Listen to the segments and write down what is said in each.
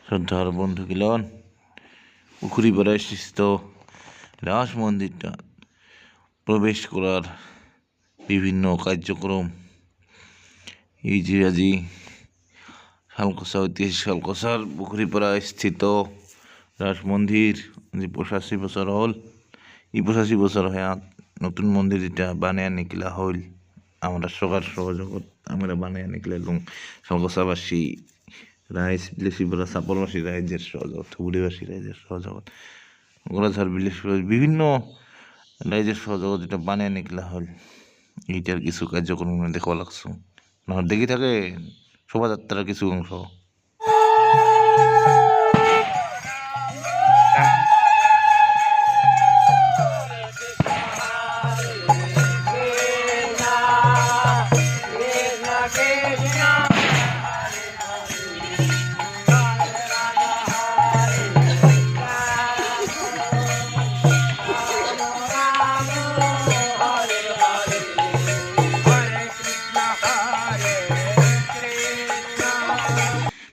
শ্রদ্ধার বন্ধুগিলন, পুকুরিপাড়ায় স্থিত রাস মন্দিরটা প্রবেশ করার বিভিন্ন কার্যক্রম এই যে আজি শালকোসা ঐতিহাসিক শালকোসার পুকুরিপাড়ায় স্থিত রাস মন্দির যে 85 বছর হল। এই 85 বছর হয়ে নতুন মন্দির এটা বানিয়ে নিকলা হইল। আমরা সবার সহযোগত আমরা বানিয়ে নিকলাম শালকোসাবাসী রাইজ বিলেসিপাড়া সাপলবাসী রাইজের সহযোগত, ধুবুড়িবাসী রাইজের সহযোগত, গোড়াঝাড় বিলেসিপাড়া বিভিন্ন রাইজের সহযোগত এটা বানিয়ে নিকলা হল। এইটার কিছু কার্যক্রম দেখবা লাগছো না দেখি থাকে শোভাযাত্রার কিছু অংশ।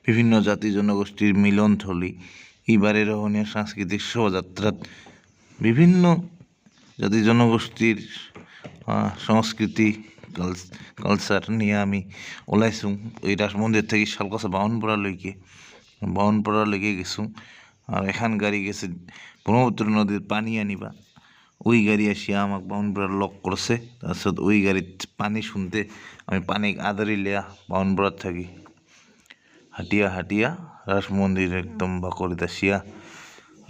বিভিন্ন জাতি জনগোষ্ঠীর মিলনস্থলী এইবারের রহণীয় সাংস্কৃতিক শোভাযাত্রাত বিভিন্ন জাতি জনগোষ্ঠীর সংস্কৃতি কালচার নিয়ে আমি ওলাইছোঁ। এই রাস মন্দির থেকে শালকোসা বাউনপাড়া লেগে গেছোঁ। আর এখান গাড়ি গেছে ব্রহ্মপুত্র নদীর পানি আনিবা। ওই গাড়ি আসিয়া আমাক বাউনপাড়া লক করছে। তাৰপিছত ওই গাড়িত পানি শুনতে আমি পানিক আদরি লিয়া বাউনপাড়াত থাকি হাটিয়া রাস মন্দির একদম বাকরিত আসিয়া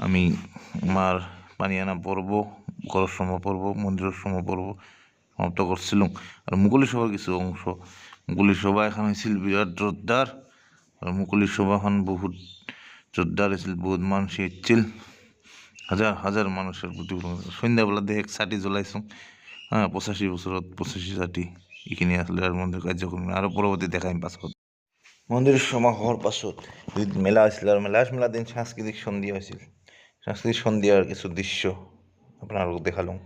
আমি আমার পানি আনা পর্ব, ঘরের সময় পর্ব, মন্দিরের সময় পর্ব সমাপ্ত করছিলাম। আর মুকলি সভার কিছু অংশ, মুকলি সভা এখন হয়েছিল বিরাট জোরদার। আর মুকলি সভাখন বহুত জোরদার হয়েছিল, বহুত মানুষ এসেছিল, হাজার মানুষের প্রতি। সন্ধ্যাবেলা দেখে ছাটি জ্বলাইছোঁ। 85 বছরত 85 ছাটি এইখিনি আসলে আর মন্দির কার্যক্রম। আরও পরবর্তী দেখাইম পাছত। মন্দিরের সময় হওয়ার পাছত মেলা হয়েছিল। আর মেলা দিন সাংস্কৃতিক সন্ধ্যা হয়েছিল। সাংস্কৃতিক সন্ধ্যার কিছু দৃশ্য আপনার দেখালাম।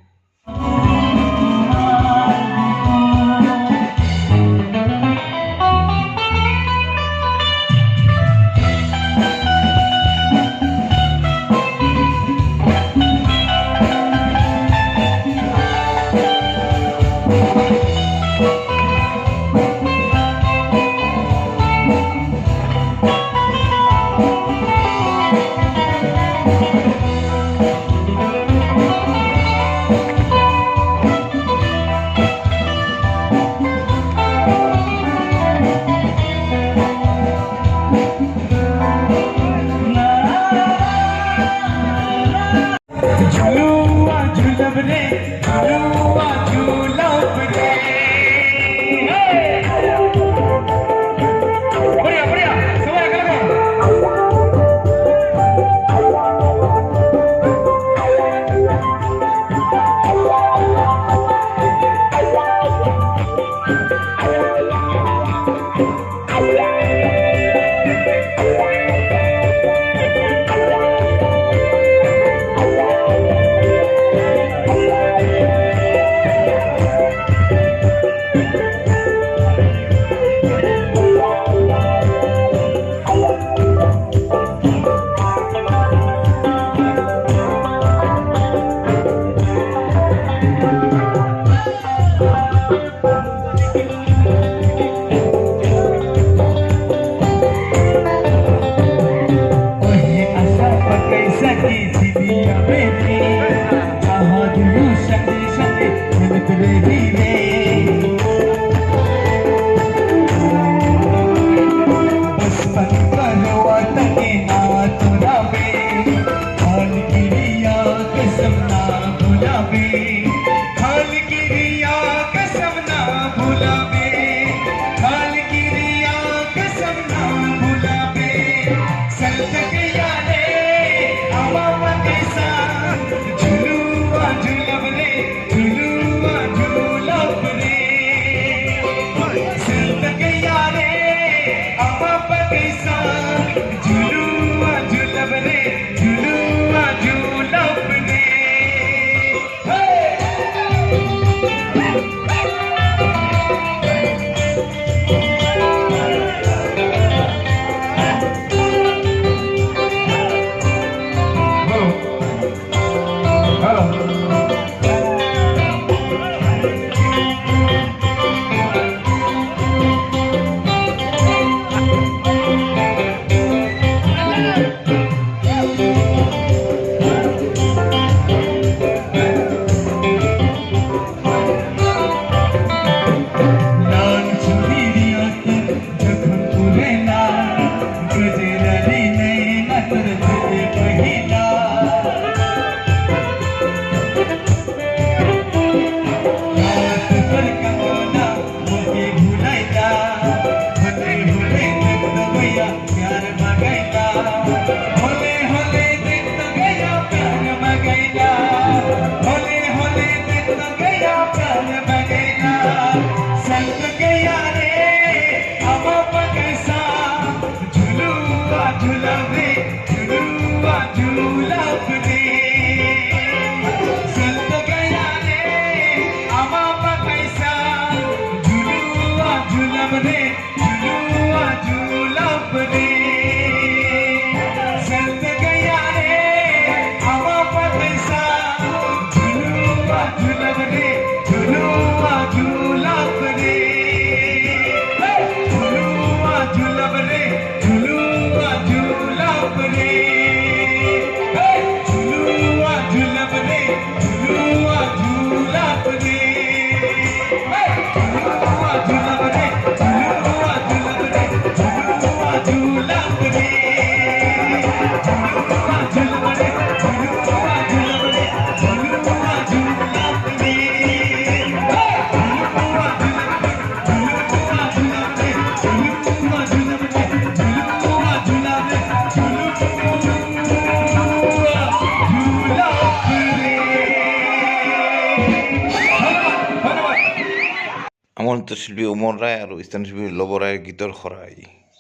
আমার নৃত্যশিল্পী ওমর রায় আর স্থানীয় শিল্পী লব রায়ের গীতর খরাই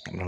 আপনার